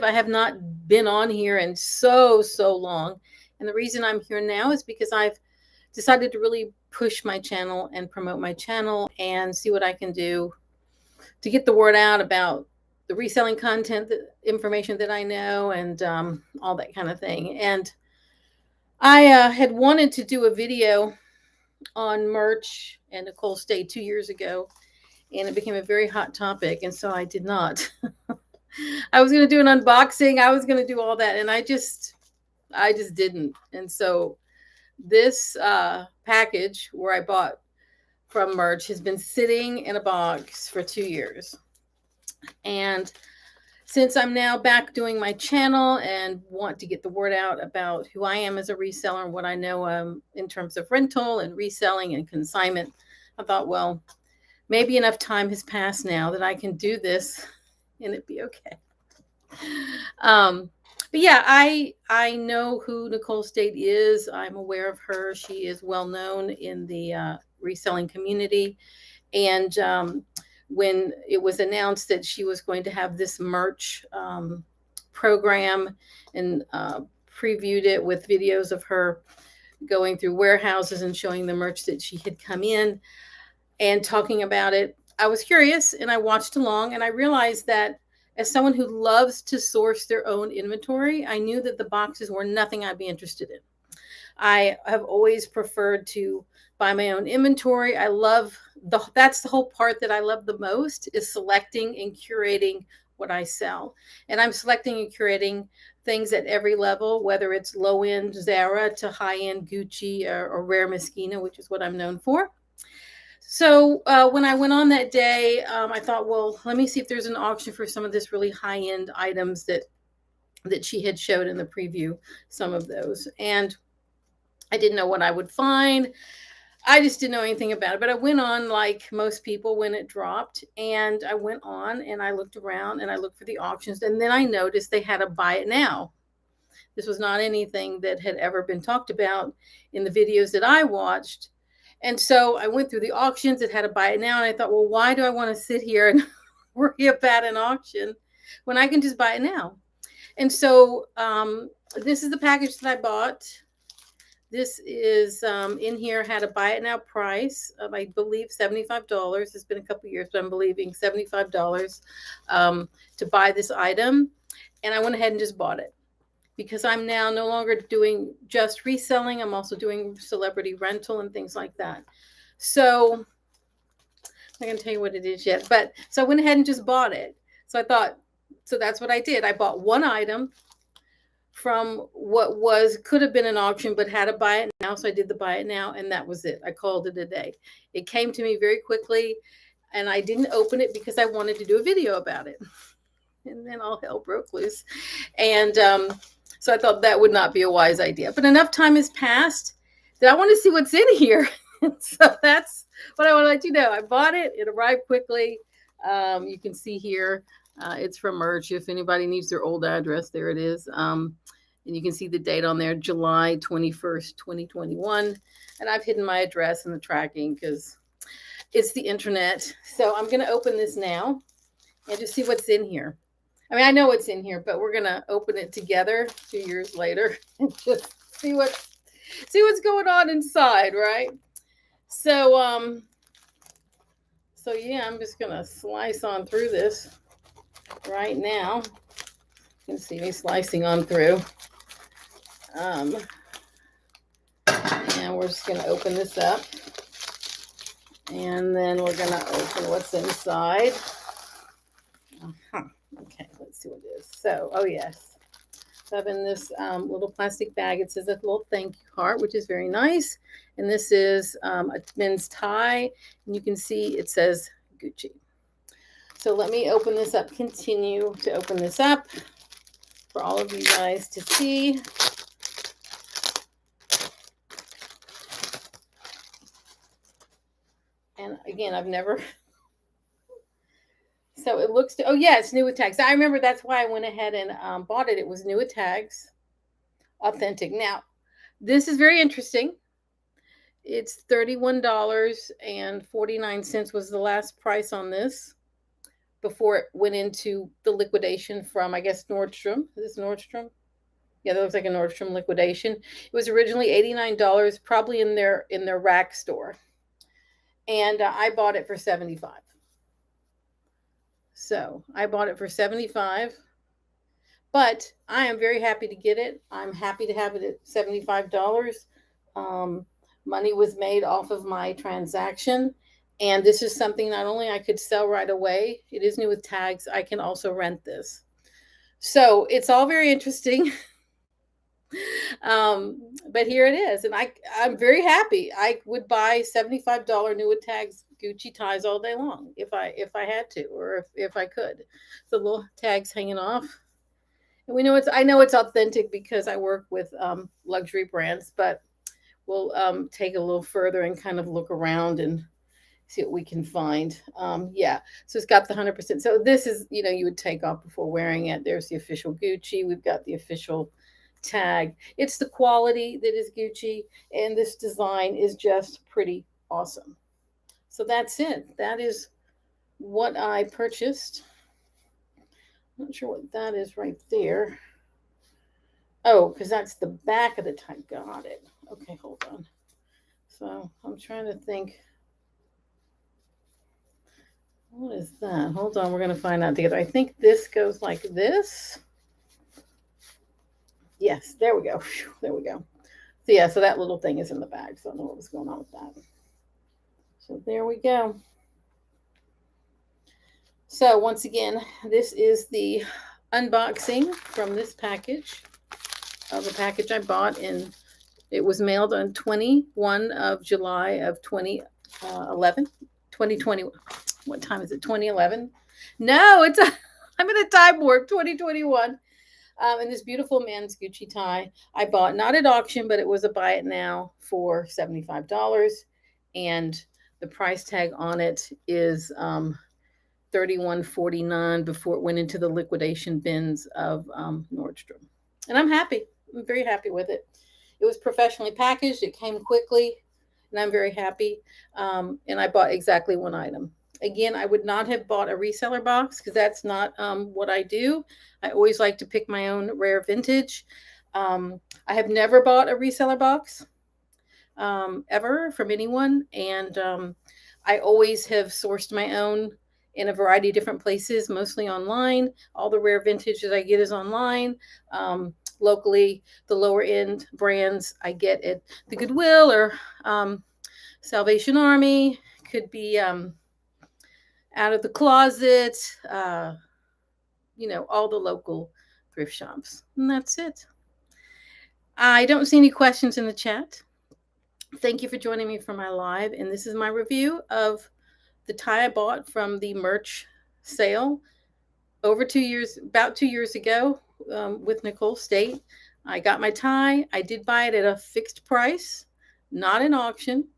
I have not been on here in so, so long. And the reason I'm here now is because I've decided to really push my channel and promote my channel and see what I can do to get the word out about the reselling content, the information that I know, and all that kind of thing. And I had wanted to do a video on Myrch and Nicole State 2 years ago, and it became a very hot topic, and so I did not. I was going to do an unboxing. I was going to do all that, and I just didn't. And so this package where I bought from Myrch has been sitting in a box for 2 years. And since I'm now back doing my channel and want to get the word out about who I am as a reseller and what I know in terms of rental and reselling and consignment, I thought, well, maybe enough time has passed now that I can do this and it'd be okay. But yeah, I know who Nicole State is. I'm aware of her. She is well known in the reselling community. And when it was announced that she was going to have this Myrch program and previewed it with videos of her going through warehouses and showing the Myrch that she had come in and talking about it, I was curious and I watched along, and I realized that as someone who loves to source their own inventory, I knew that the boxes were nothing I'd be interested in. I have always preferred to buy my own inventory. I love that's the whole part that I love the most, is selecting and curating what I sell. And I'm selecting and curating things at every level, whether it's low end Zara to high end Gucci or Rare Moschino, which is what I'm known for. So when I went on that day, I thought, well, let me see if there's an auction for some of this really high end items that she had showed in the preview, some of those. And I didn't know what I would find. I just didn't know anything about it. But I went on like most people when it dropped. And I went on and I looked around and I looked for the auctions. And then I noticed they had a buy it now. This was not anything that had ever been talked about in the videos that I watched. And so I went through the auctions. It had a buy it now. And I thought, well, why do I want to sit here and worry about an auction when I can just buy it now? And so this is the package that I bought. This is in here, had a buy it now price of, I believe, $75. It's been a couple of years, but I'm believing $75 to buy this item. And I went ahead and just bought it because I'm now no longer doing just reselling. I'm also doing celebrity rental and things like that. So I'm not going to tell you what it is yet, but so I went ahead and just bought it. So I thought, so that's what I did. I bought one item from what could have been an auction, but had to buy it now. So I did the buy it now, and that was it. I called it a day. It came to me very quickly, and I didn't open it because I wanted to do a video about it. And then all hell broke loose. And so I thought that would not be a wise idea. But enough time has passed that I want to see what's in here. So that's what I want to let you know. I bought it. It arrived quickly. You can see here. It's from Myrch. If anybody needs their old address, there it is. And you can see the date on there, July 21st, 2021. And I've hidden my address in the tracking because it's the internet. So I'm going to open this now and just see what's in here. I mean, I know what's in here, but we're going to open it together 2 years later and just see what's going on inside, right? So, so yeah, I'm just going to slice on through this right now. You can see me slicing on through. And we're just going to open this up. And then we're going to open what's inside. Okay, let's see what it is. So, oh yes. So I have in this little plastic bag. It says a little thank you heart, which is very nice. And this is a men's tie. And you can see it says Gucci. So let me open this up, continue to open this up for all of you guys to see. And again, I've never, so it looks, oh yeah, it's new with tags. I remember that's why I went ahead and bought it. It was new with tags, authentic. Now, this is very interesting. It's $31.49 was the last price on this. before it went into the liquidation from, I guess, Nordstrom. Is this Nordstrom? Yeah, that looks like a Nordstrom liquidation. It was originally $89, probably in their rack store, and I bought it for 75. So I bought it for 75, but I am very happy to get it. I'm happy to have it at $75. Um, Money was made off of my transaction, and this is something not only I could sell right away. It is new with tags. I can also rent this. So it's all very interesting. But here it is, and I'm very happy. I would buy $75 new with tags Gucci ties all day long if I had to, or if I could. The little tags hanging off, and I know it's authentic because I work with luxury brands, but we'll take a little further and kind of look around and see what we can find. Yeah, so it's got the 100%. So this is, you would take off before wearing it. There's the official Gucci. We've got the official tag. It's the quality that is Gucci, and this design is just pretty awesome. So that's it. That is what I purchased. I'm not sure what that is right there. Oh, because that's the back of the tag. Got it. Okay, hold on. So I'm trying to think. What is that? Hold on, we're going to find out together. I think this goes like this. Yes, there we go. There we go. So yeah, so that little thing is in the bag. So I don't know what was going on with that. So there we go. So once again, this is the unboxing from this package of a package I bought in. It was mailed on 21 of July of 2011. 2020. What time is it? 2011? No, I'm in a time warp. 2021. And this beautiful men's Gucci tie I bought not at auction, but it was a buy it now for $75, and the price tag on it is $31.49 before it went into the liquidation bins of Nordstrom. And I'm happy. I'm very happy with it. It was professionally packaged. It came quickly, and I'm very happy. And I bought exactly one item. Again, I would not have bought a reseller box because that's not what I do. I always like to pick my own rare vintage. I have never bought a reseller box ever from anyone. And I always have sourced my own in a variety of different places, mostly online. All the rare vintage that I get is online. Locally, the lower end brands I get at the Goodwill or Salvation Army. Could be out of the closet, all the local thrift shops. And that's it. I don't see any questions in the chat. Thank you for joining me for my live. And this is my review of the tie I bought from the Myrch sale about 2 years ago with Nicole State. I got my tie. I did buy it at a fixed price, not an auction,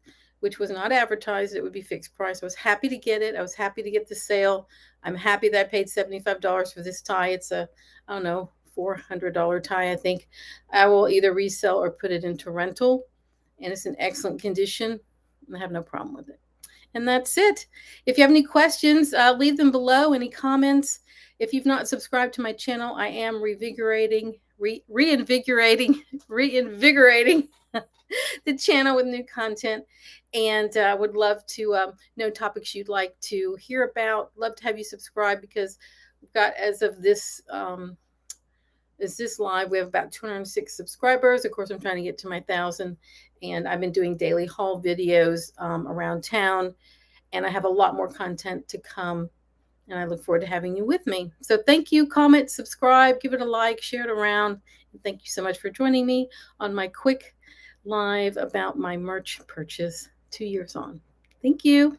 which was not advertised. It would be fixed price. I was happy to get it. I was happy to get the sale. I'm happy that I paid $75 for this tie. It's a, I don't know, $400 tie, I think. I will either resell or put it into rental. And it's in excellent condition. I have no problem with it. And that's it. If you have any questions, leave them below, any comments. If you've not subscribed to my channel, I am reinvigorating the channel with new content, and would love to know topics you'd like to hear about. Love to have you subscribe because we've got, as of this live, we have about 206 subscribers. Of course, I'm trying to get to my 1,000, and I've been doing daily haul videos around town, and I have a lot more content to come, and I look forward to having you with me. So thank you. Comment, subscribe, give it a like, share it around, and thank you so much for joining me on my quick live about my Myrch purchase 2 years on. Thank you.